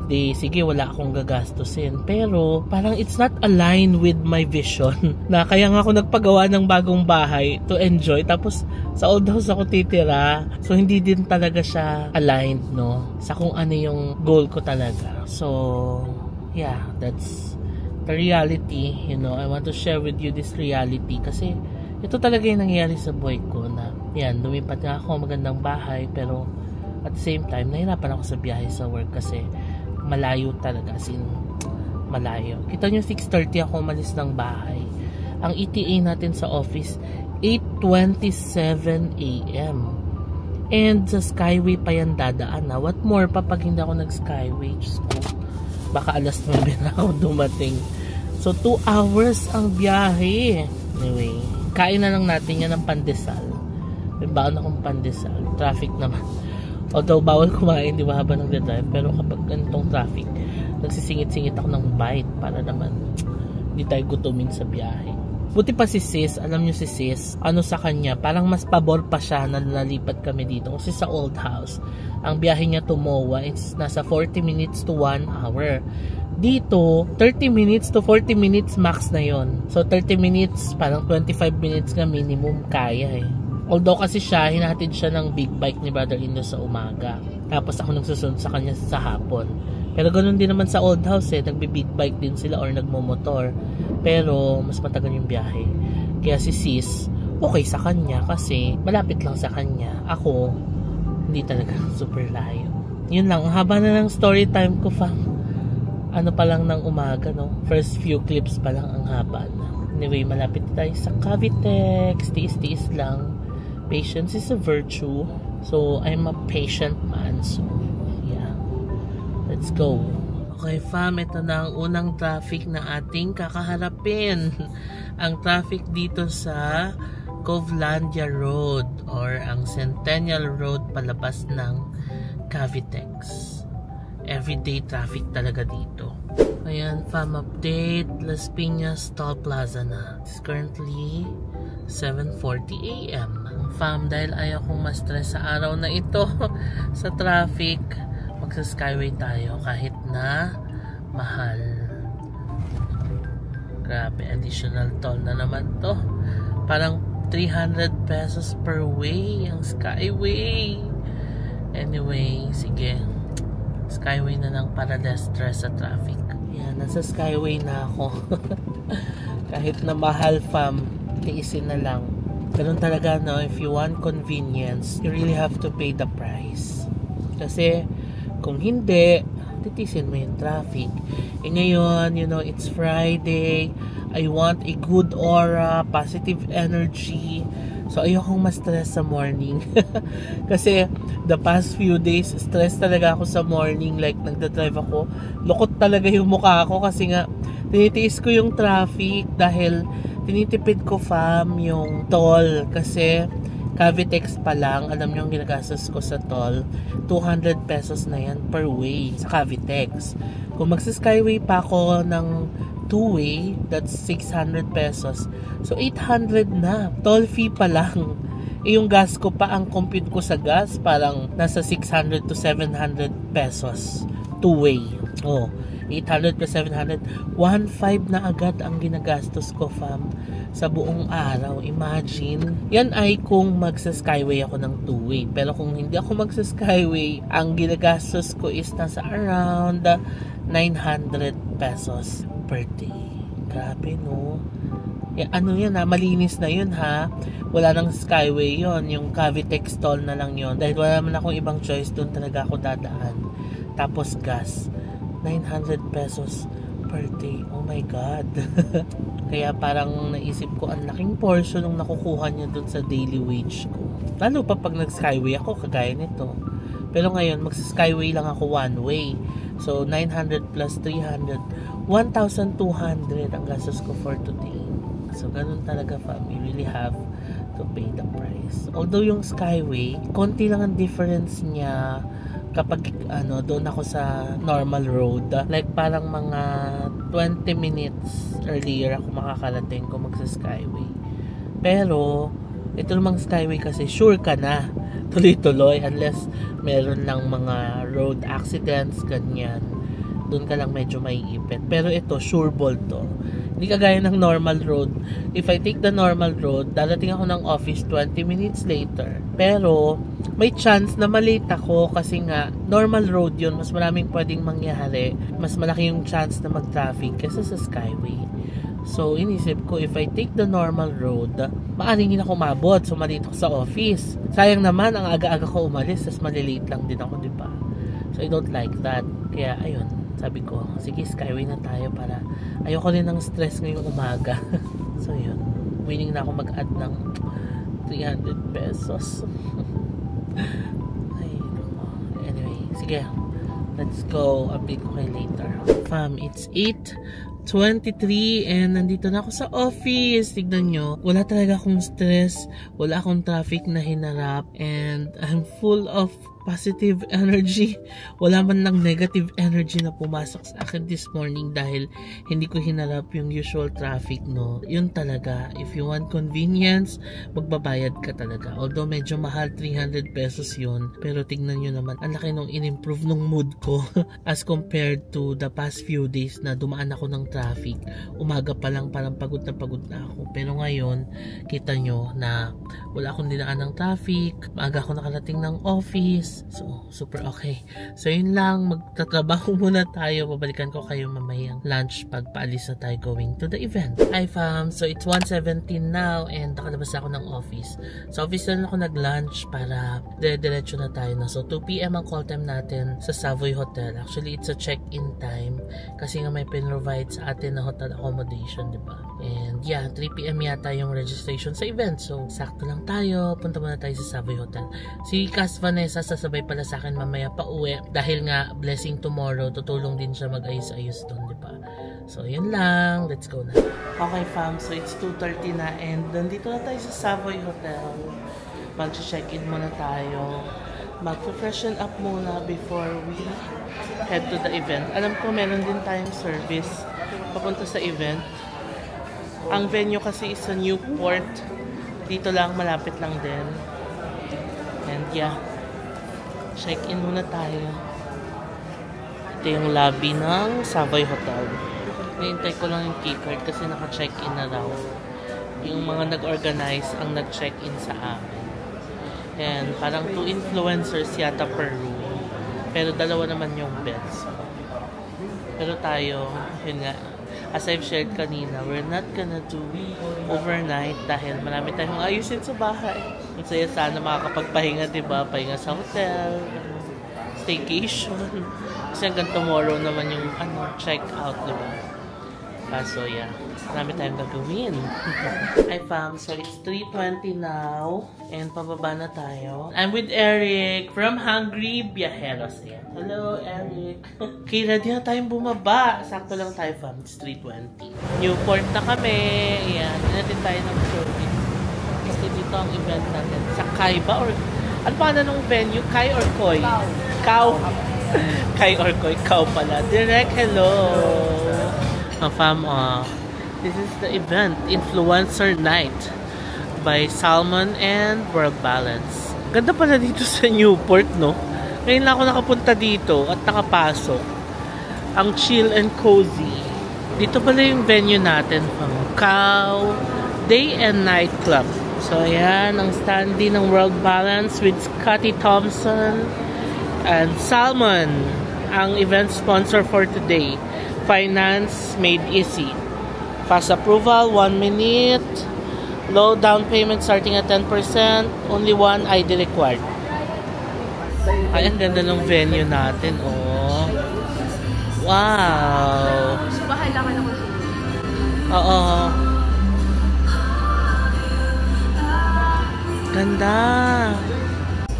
di sige, wala akong gagastusin, pero parang it's not aligned with my vision. Na kaya nga ako nagpagawa ng bagong bahay to enjoy, tapos sa old house ako titira. So hindi din talaga siya aligned, no, sa kung ano yung goal ko talaga. So yeah, that's the reality, you know. I want to share with you this reality kasi ito talaga yung nangyayari sa buhay ko na yan, lumipat nga ako magandang bahay, pero at the same time nahirapan ako sa biyahe sa work kasi malayo talaga, as in malayo. Kita nyo, 6:30 ako umalis ng bahay. Ang ETA natin sa office 8:27 AM, and sa Skyway pa yan dadaan na. What more pa pag hindi ako nag-Skyway? Diyos ko, baka alas 9 na ako dumating. So 2 hours ang biyahe. Anyway, kain na lang natin yan ng pandesal. May baon akong pandesal. Traffic naman. Although bawal kumain, di ba, habang nagdadrive. Pero kapag ganitong traffic, nagsisingit-singit ako ng bite para naman hindi tayo gutumin sa biyahe. Buti pa si sis, alam nyo si sis, ano sa kanya, parang mas pabor pa siya na nalipat kami dito. Kasi sa old house, ang biyahe niya to MOA, it's nasa 40 minutes to 1 hour. Dito, 30 minutes to 40 minutes max na yon. So 30 minutes, parang 25 minutes nga minimum kaya eh. Although kasi siya, hinatid siya ng big bike ni brother-in-law sa umaga. Tapos ako nagsusunod sa kanya sa hapon. Pero ganoon din naman sa old house eh. Nagbi-big bike din sila or nagmomotor. Pero mas matagal yung biyahe. Kaya si sis, okay sa kanya kasi malapit lang sa kanya. Ako, hindi talaga super layo. Yun lang, haba na ng story time ko, fam. Ano pa lang ng umaga, no? First few clips pa lang ang haba na. Anyway, malapit tayo sa Cavitex. Tiis-tiis lang. Patience is a virtue. So, I'm a patient man. So, yeah. Let's go. Okay, fam. Ito na ang unang traffic na ating kakaharapin. Ang traffic dito sa Covelandia Road or ang Centennial Road palabas ng Cavitex. Everyday traffic talaga dito. Ayan, fam, update. Las Piñas Toll Plaza na. It's currently 7:40 AM. Fam, dahil ayaw kong ma-stress sa araw na ito sa traffic, magsa-skyway tayo kahit na mahal. Grabe, additional toll na naman to. Parang 300 pesos per way ang skyway. Anyway, sige. Skyway na lang para less stress sa traffic. Yan, nasa skyway na ako. Kahit na mahal, fam, tiisin na lang. Ganun talaga, no? If you want convenience, you really have to pay the price. Kasi, kung hindi, titisin mo yung traffic. Eh ngayon, you know, it's Friday. I want a good aura, positive energy. So, ayokong ma-stress sa morning. Kasi, the past few days, stress talaga ako sa morning. Like, nagdadrive ako. Lukot talaga yung mukha ko kasi nga, tinitiis ko yung traffic dahil tinitipid ko, fam, yung toll. Kasi, Cavitex pa lang, alam nyo yung ginagastos ko sa toll, 200 pesos na yan per way sa Cavitex. Kung magsa-skyway pa ako ng two-way, that's 600 pesos. So, 800 na. Toll fee pa lang. Eh, yung gas ko pa, ang compute ko sa gas, parang nasa 600 to 700 pesos. Two-way. Oh, 800 to 700. 1.5 na agad ang ginagastos ko, fam, sa buong araw. Imagine. Yan ay kung magsa-skyway ako ng two-way. Pero kung hindi ako magsa-skyway, ang ginagastos ko is nasa around 900 pesos per day. Grabe, no? Ano yan, ha? Malinis na yun, ha? Wala nang skyway yon, yung Cavitex toll na lang yon. Dahil wala naman akong ibang choice, doon talaga ako dadaan. Tapos gas, 900 pesos per day. Oh my God. Kaya parang naisip ko, ang laking portion ng nakukuha niya doon sa daily wage ko. Lalo pa pag nag-skyway ako, kagaya nito. Pero ngayon, magsa-skyway lang ako one way. So, 900 plus 300, 1,200 ang gastos ko for today. So, ganun talaga, fam. You really have to pay the price. Although yung skyway, konti lang ang difference niya kapag doon ako sa normal road. Like parang mga 20 minutes earlier ako makakarating kung magsa-skyway. Pero, ito namang skyway kasi sure ka na tuloy-tuloy unless meron lang mga road accidents, ganyan. Doon ka lang medyo maiipit. Pero ito, sure ball to. Hindi kagaya ng normal road. If I take the normal road, darating ako ng office 20 minutes later. Pero, may chance na malate ako kasi nga, normal road yun. Mas maraming pwedeng mangyari. Mas malaki yung chance na mag-traffic kaysa sa skyway. So, inisip ko, if I take the normal road, maaaring hindi ako mabot. So, malate ako sa office. Sayang naman, ang aga-aga ko umalis, tas malilate lang din ako, diba? So, I don't like that. Kaya, ayun. Sabi ko, sige, skyway na tayo para ayoko rin ng stress ngayong umaga. So, yun. Willing na ako mag-add ng 300 pesos. Ay, anyway, sige. Let's go. Update ko kayo later. Fam, it's 8:23 and nandito na ako sa office. Tignan nyo, wala talaga akong stress. Wala akong traffic na hinarap and I'm full of positive energy. Wala man lang negative energy na pumasok sa akin this morning dahil hindi ko hinarap yung usual traffic, no. Yun talaga, if you want convenience, magbabayad ka talaga. Although medyo mahal, 300 pesos yun. Pero tignan nyo naman, ang laki nung in-improve nung mood ko as compared to the past few days na dumaan ako ng traffic. Umaga pa lang parang pagod na ako. Pero ngayon, kita nyo na wala akong dinaan ng traffic. Maaga ako nakarating ng office. Yes. So, super okay. So, yun lang. Magtatrabaho muna tayo. Babalikan ko kayo mamayang lunch pag paalis na tayo going to the event. Hi fam. So, it's 1:17 now and nakalabas ako ng office. So, office na ako nag-lunch para diretso na tayo na. So, 2 PM ang call time natin sa Savoy Hotel. Actually, it's a check-in time kasi nga may pin-provide sa atin na hotel accommodation, diba? And yeah, 3 PM yata yung registration sa event. So, sakto lang tayo. Punta muna tayo sa Savoy Hotel. Si Cass Vanessa sasabay pala sa akin mamaya pa uwi dahil nga blessing tomorrow. Tutulong din siya mag-ayos-ayos doon, diba? So, yun lang. Let's go na. Okay, fam. So, it's 2:30 na and nandito na tayo sa Savoy Hotel. Mag-check-in muna tayo. Mag-freshen up muna before we head to the event. Alam ko, meron din tayong service papunta sa event. Ang venue kasi is sa Newport. Dito lang, malapit lang din. And yeah, check-in muna tayo. Ito yung lobby ng Savoy Hotel. Nahintay ko lang yung keycard kasi naka-check-in na daw. Yung mga nag-organize ang nag-check-in sa amin. And parang 2 influencers yata per room. Pero dalawa naman yung beds. Pero tayo, yun nga, as I've shared kanina, we're not gonna do overnight dahil marami tayong ayusin sa bahay. Ang saya sana makakapagpahinga, diba? Pahinga sa hotel, staycation. Kasi hanggang tomorrow naman yung check out, diba? Kaso yeah, marami tayong gagawin. Hi fam, so it's 3:20 now and pababa na tayo. I'm with Eric from Hungry Viajeros. Ayan. Hello Eric. Okay, ready na tayong bumaba. Sakto lang tayo fam, it's 3:20. Newport na kami. Ayan, natin tayo ng service. Kasi dito ang event natin. Sa Kai ba? Or ano pa na nung venue? Kai or Koi? Cow. Kai or Koi? Cow pala. Direct hello. Fam, this is the event, Influencer Night by Salmon and World Balance. Ganda pala dito sa Newport, no? Ngayon lang ako nakapunta dito at nakapasok. Ang chill and cozy. Dito pala yung venue natin, fam. Cow Day and Night Club. So, ayan, ang standee ng World Balance with Scotty Thompson and Salmon, ang event sponsor for today. Finance made easy. Fast approval, 1 minute. Low down payment starting at 10%. Only 1 ID required. Ay, ang ganda ng venue natin, oh. Wow. So, bahala ka naman. Oo. Ganda.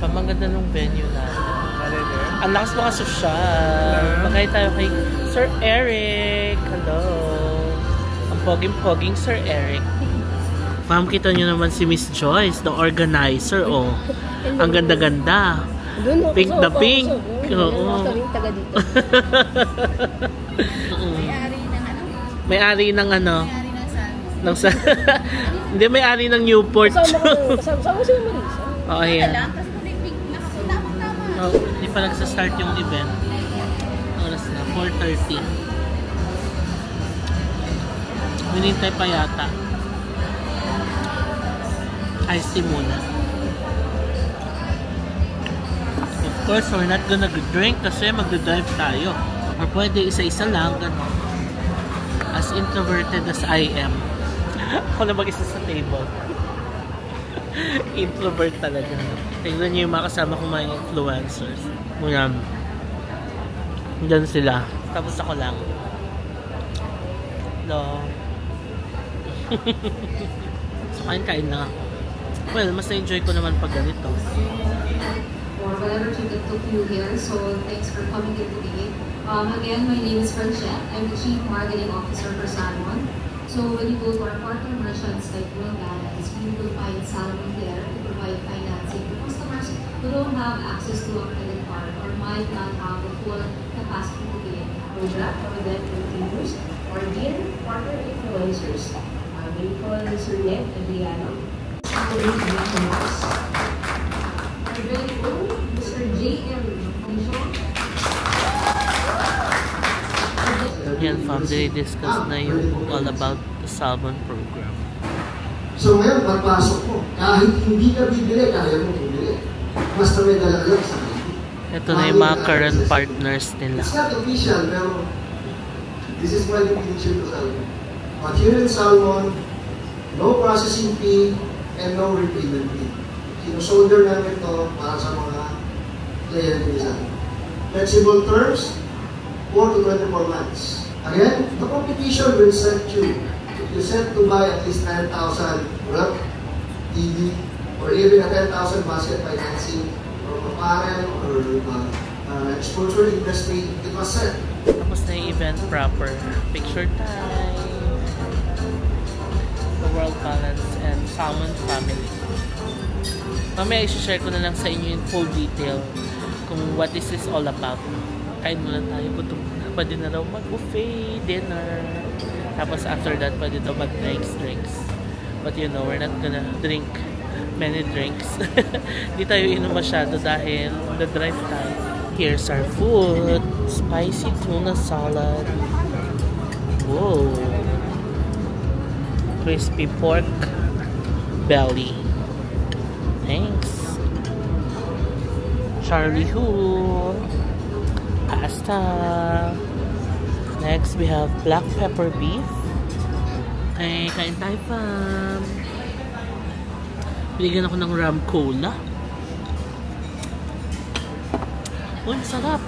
Pamang ganda ng venue natin. Ang lakas mga sosyal. Magkaya tayo kay Sir Eric. Hello. Ang poging-poging Sir Eric. Fam, kita nyo naman si Miss Joyce, the organizer, oh. Ang ganda-ganda. Pink na pink. Oo. May-ari ng ano? May-ari ng Hindi, may-ari ng Newport. Kasama siya Marisa. Oo, yan. Hindi pa nagsa-start yung event. Oras na, 4:30. Minintay pa yata. Ice tea muna. Of course, we're not gonna drink kasi magdadrive tayo. Or pwede isa-isa lang, gano'n. As introverted as I am. Ako na mag-isa sa table. Introvert talaga. Tingnan nyo yung mga kasama kong mga influencers. Ngayon. Diyan sila. Tapos ako lang. Hello. So, kain na. Well, mas na-enjoy ko naman pag ganito. For whatever trip that took you here, so thanks for coming here today. Again, my name is Francette. I'm the Chief Marketing Officer for Salmon. So when you go to our partner merchants like World Balance, you will find Salmon there to provide financing to customers who don't have access to a credit card or might not have the full capacity to pay. Project for event continues, or dear partner influencers. We call Sir Ned Adriano, our very own Mr. J.M. Bishop. Yan, fam, discuss na yung all about the Salmon program. So ngayon, pagpasok mo, kahit hindi ka bibili, kaya mo bibili. Basta may dala lang sa bibili. Ito na yung mga current partners nila. It's not official, pero this is why we mentioned to Salmon. But here in Salmon, no processing fee and no repayment fee. Sino-shoulder namin ito para sa mga client nila. Flexible terms, 4 to 24 months. Again, the competition will set you. If you set to buy at least 10,000 worth TV or even a 10,000 basket financing from a parent or exposure industry, it was set. Tapos na yung event proper. Picture time. The World Balance and Salmon family. Mamaya i-share ko na lang sa inyo in full detail kung what is this all about. Kain muna tayo. Gutom na. Pwede na raw mag-buffet, dinner. Tapos after that, pwede daw mag-drinks. But you know, we're not gonna drink many drinks. Di tayo inom masyado dahil the-drive tayo. Here's our food. Spicy tuna salad. Whoa. Crispy pork belly. Thanks. Charlie Who. Pasta. Next, we have black pepper beef. Okay, kain tayo, fam. Binigyan ako ng ram cola. Uy, sarap.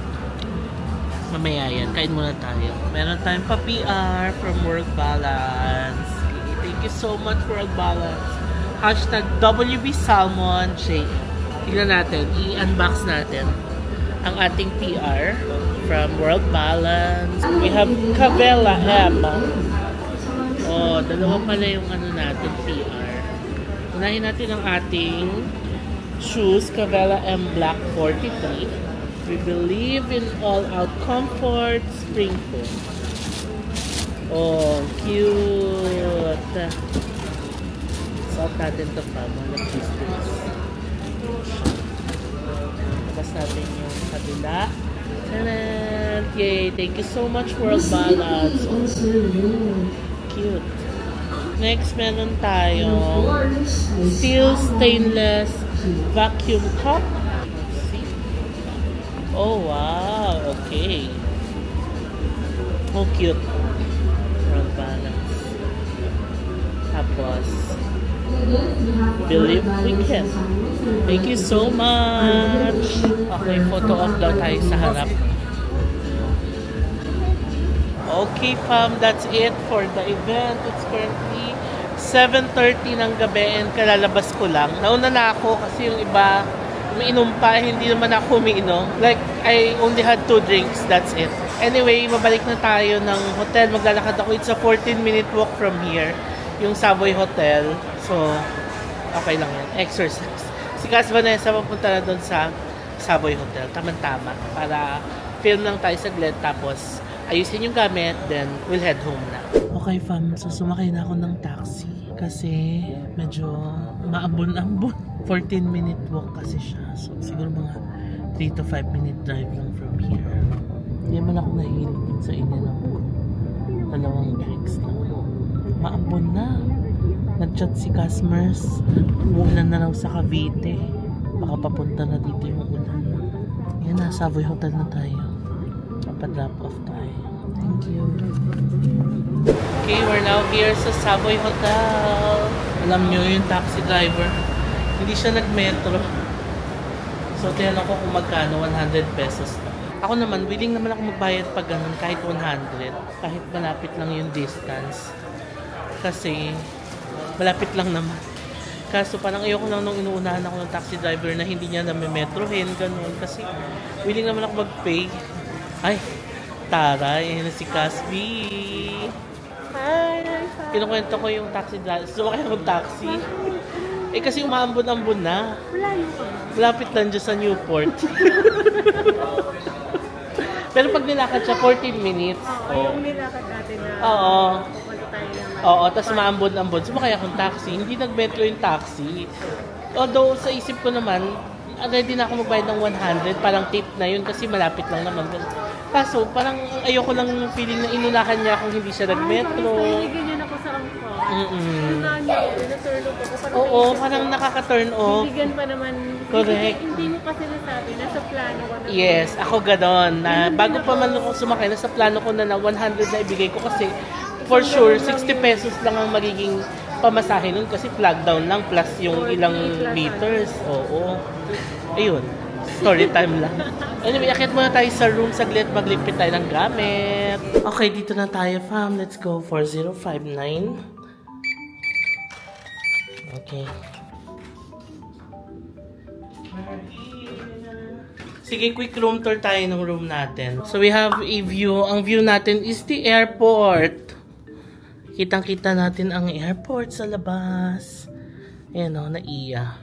Mamaya yan. Kain muna tayo. Meron tayong pa-PR from World Balance. Thank you so much, World Balance. Hashtag WB Salmon Shake. Tignan natin. I-unbox natin ang ating PR from World Balance. We have Cavella M. Oh, dalawa pala yung ano natin, PR. Unahin natin ang ating shoes, Cavella M Black 43. We believe in all-out comfort, spring food. Oh, cute! Suot natin ito pa, mga business. Labas natin yung kabila. Tanan! Yay! Thank you so much, World Balance. Cute. Next, meron tayong steel stainless vacuum cup. Oh, wow! Okay. Oh, cute. World Balance. Tapos, believe we can. Thank you so much. Okay, photo upload tayo sa harap. Okay, fam, that's it for the event. It's currently 7:30 ng gabi and kalalabas ko lang. Nauna na ako kasi yung iba umiinom pa, hindi naman ako umiinom. Like, I only had 2 drinks, that's it. Anyway, mabalik na tayo ng hotel. Maglalakad ako. It's a 14-minute walk from here. Yung Savoy Hotel. So, okay lang yan. Exercise. Si Cas Vanessa papunta na doon sa Savoy Hotel. Tama-tama. Para film lang tayo saglit. Tapos, ayusin yung gamit. Then, we'll head home na. Okay, fam. So, sumakay na ako ng taxi. Kasi, medyo maambon-ambon. 14-minute walk kasi siya. So, siguro mga 3 to 5 minute drive lang from here. Hindi naman ako nahihilig din sa inyo ng 2 drinks lang. Maambon na. Nag-chat si Casmers. Umuulan na raw sa Cavite. Baka papunta na dito yung ulan. Yan na, Savoy Hotel na tayo. Papadrop off tayo. Thank you. Okay, we're now here sa Savoy Hotel. Alam nyo yung taxi driver. Hindi siya nag-metro. So, tinanong ko kung magkano, 100 pesos na. Ako naman, willing naman ako magbayad pag ganun, kahit 100. Kahit malapit lang yung distance. Kasi, malapit lang naman. Kaso parang ayoko lang nung inuunahan ako ng taxi driver na hindi niya nami-metrohin, ganun. Kasi, willing naman ako mag-pay. Ay, taray, yun na si Casby. Hi! Kinukwento ko yung taxi driver. Sumakay akong taxi. Eh kasi umaambon-ambon na. Malapit lang dyan sa Newport. Pero pag nilakad siya, 14 minutes. Yung nilakad natin na. Oo, tapos umaambon-ambon. Sumakay akong taxi. Hindi nag-metro yung taxi. Although sa isip ko naman, ready na ako magbayad ng 100. Parang tip na yun kasi malapit lang naman. Kaso parang ayoko lang feeling na inunahan niya kung hindi siya nag-metro. Ay, ganyan ako sa angkot. Oo, parang nakaka-turn off. Bibigyan pa naman. Correct. Hindi mo kasi nasabi, nasa plano ko na. Yes, ako ganon. Na bago pa man ako sumakay, nasa plano ko na 100 na ibigay ko kasi for sure, 60 pesos lang ang magiging pamasahe nun kasi flag down lang plus yung ilang meters. Oo. Ayun. Story time lang. Anyway, akit muna tayo sa room saglit, magligpit tayo ng gamit. Okay, dito na tayo, fam. Let's go. 4059. Okay. Sige, quick room tour tayo ng room natin. So, we have a view. Ang view natin is the airport. Kitang-kita natin ang airport sa labas. Ayan o, naiya.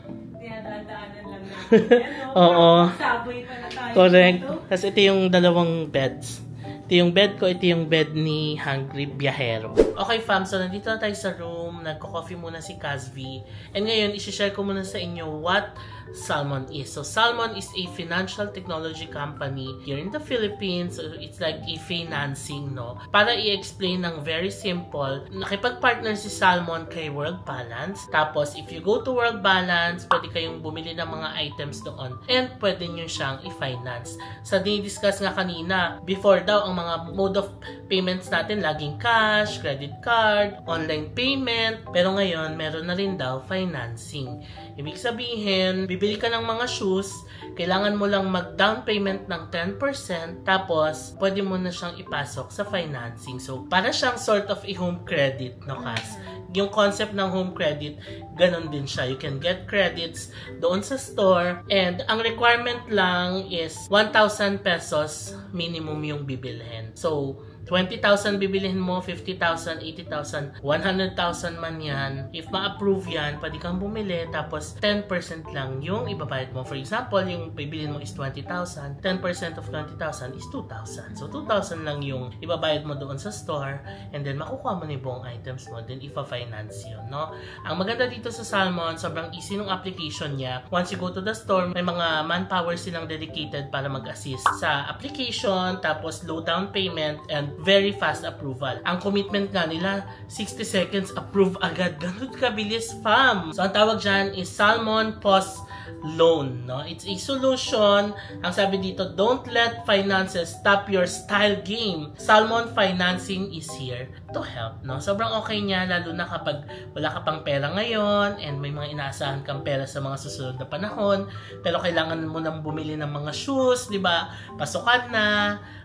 Dadaanan lang natin. Oo. Saboy pa na tayo. Correct. Tapos ito yung dalawang beds. Ito yung bed ko, ito yung bed ni Hungry Biyahero. Okay fam, so nandito na tayo sa room. Nagko-coffee muna si Kazvi. And ngayon, isi-share ko muna sa inyo what Salmon is. So Salmon is a financial technology company here in the Philippines. So it's like a financing, no? Para i-explain ng very simple, nakipag-partner si Salmon kay World Balance. Tapos if you go to World Balance, pwede kayong bumili ng mga items doon and pwede nyo siyang i-finance. Sa dinidiscuss nga kanina, before daw ang mga mode of payments natin laging cash, credit card, online payment, pero ngayon meron na rin daw financing. Ibig sabihin, bibili ka ng mga shoes, kailangan mo lang mag-down payment ng 10%, tapos pwede mo na siyang ipasok sa financing. So, para siyang sort of a home credit, no, Kas? Yung concept ng home credit, ganun din siya. You can get credits doon sa store, and ang requirement lang is 1,000 pesos minimum yung bibilhin. So, 20,000 bibilihin mo, 50,000, 80,000, 100,000 man yan. If ma-approve yan, pwede kang bumili, tapos 10% lang yung ibabayad mo. For example, yung bibilihin mo is 20,000, 10% of 20,000 is 2,000. So, 2,000 lang yung ibabayad mo doon sa store, and then makukuha mo na yung buong items mo, then ipa-finance yun, no? Ang maganda dito sa Salmon, sobrang easy ng application niya. Once you go to the store, may mga manpower silang dedicated para mag-assist sa application, tapos low down payment, and very fast approval. Ang commitment nga nila, 60 seconds approve agad. Ganun kabilis, fam. So, ang tawag dyan is Salmon POS Loan, no? It's a solution. Ang sabi dito, don't let finances stop your style game. Salmon Financing is here to help, no? Sobrang okay niya, lalo na kapag wala ka pang pera ngayon and may mga inaasahan kang pera sa mga susunod na panahon, pero kailangan mo nang bumili ng mga shoes, di ba? Pasukan na.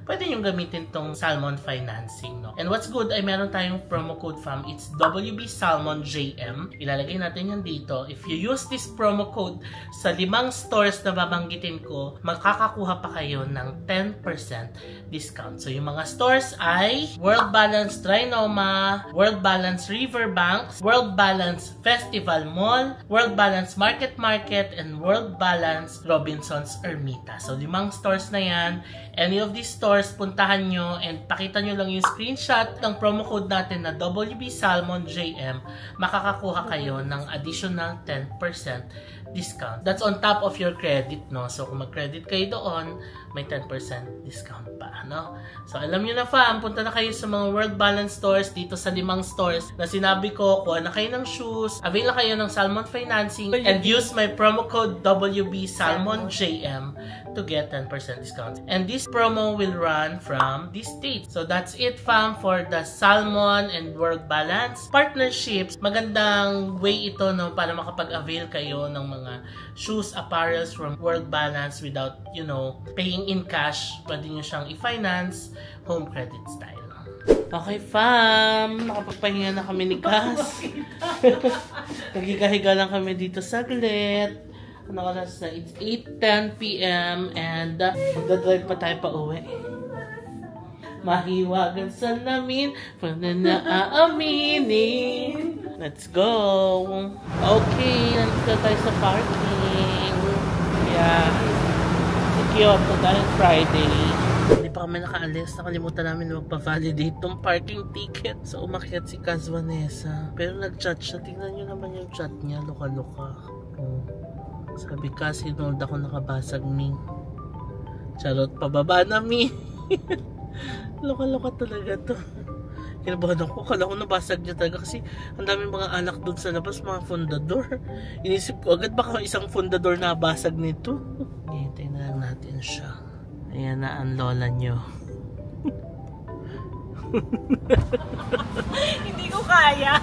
Pwede nyo gamitin tong Salmon Financing, no? And what's good ay meron tayong promo code, fam. It's WB Salmon JM. Ilalagay natin yan dito. If you use this promo code sa 5 stores na babanggitin ko, makakakuha pa kayo ng 10% discount. So, yung mga stores ay World Balance Trinoma, World Balance Riverbanks, World Balance Festival Mall, World Balance Market, and World Balance Robinsons Ermita. So, 5 stores na yan. Any of these stores, puntahan nyo and pakita nyo lang yung screenshot ng promo code natin na WB Salmon JM, makakakuha kayo ng additional 10% discount. That's on top of your credit, no? So, kung mag-credit kayo doon, may 10% discount pa, no? So, alam nyo na, fam, punta na kayo sa mga World Balance stores dito sa 5 stores na sinabi ko, kuha na kayo ng shoes, avail na kayo ng Salmon Financing, and use my promo code WB Salmon JM to get 10% discount. And this promo will run from this date. So, that's it, fam, for the Salmon and World Balance partnerships. Magandang way ito, no, para makapag-avail kayo ng mga shoes, apparels from World Balance without, you know, paying in cash. Pwede nyo siyang i-finance home credit style. Okay, fam. Nakapagpahinga na kami ni Cass. Nagigahiga lang kami dito saglit. Ano oras na? It's 8:10 p.m. and magdadrive pa tayo pa uwi. Mahiwagan sa lamin, pwede na aaminin. Let's go! Okay, nandito tayo sa parking. Yeah. Kyoto dahil Friday. Hindi pa kami nakaalis. Nakalimutan namin magpa-validate ng parking ticket. So, umakyat si Kaz Vanessa. Pero nag-chat siya. Tingnan nyo naman yung chat niya. Luka-luka. Oh. Sabi Kaz, hinold ako nakabasag, mi. Charot, pababa na, mi. Luka-luka talaga to. Kinabahan ako. Kala ko nabasag niya talaga kasi ang daming mga anak doon sa labas, mga fundador. Inisip ko agad baka isang fundador na basag nito. Hintayin na lang natin siya. Ayan na ang lola nyo. Hindi ko kaya.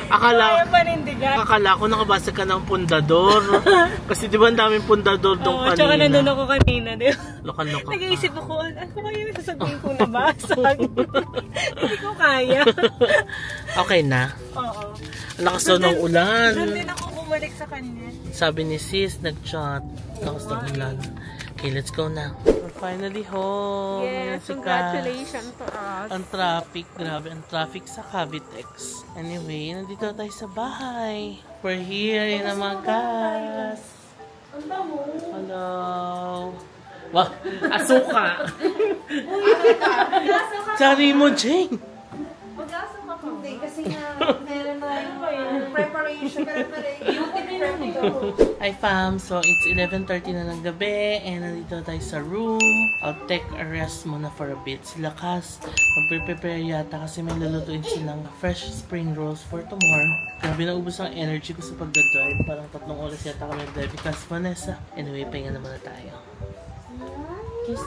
Akala ko nakabasag ka ng pundador. Kasi di ba ang daming pundador doon kanina? Tsaka nandun ako kanina. Loka-loka. Nag-iisip ako, ano kaya yung sasabihin ko na basag? Hindi ko kaya. Okay na? Oo. Ang lakas daw ng ulan. Doon din ako bumalik sa kanya. Sabi ni sis, nag-chat. Lakas ng ulan. Okay, let's go na. We're finally home. Yes, congratulations to us. Ang traffic, grabe ang traffic sa Cavitex. Anyway, nandito tayo sa bahay. We're here in Amagas. Hello. Wow, asuka. Sorry mo, Jane. Mag-asuka ko. Hindi, kasi nga meron na yung preparation. Hi fam, so it's 11:30 na ng gabi and nandito tayo sa room. I'll take a rest muna for a bit. Sila Kas, magpe-prepare yata kasi may lulutuin silang fresh spring rolls for tomorrow. Grabe na ubos ang energy ko sa pagdadrive. Parang 3 oras yata kami drive because Vanessa. Anyway, pahinga naman na tayo. Kiss.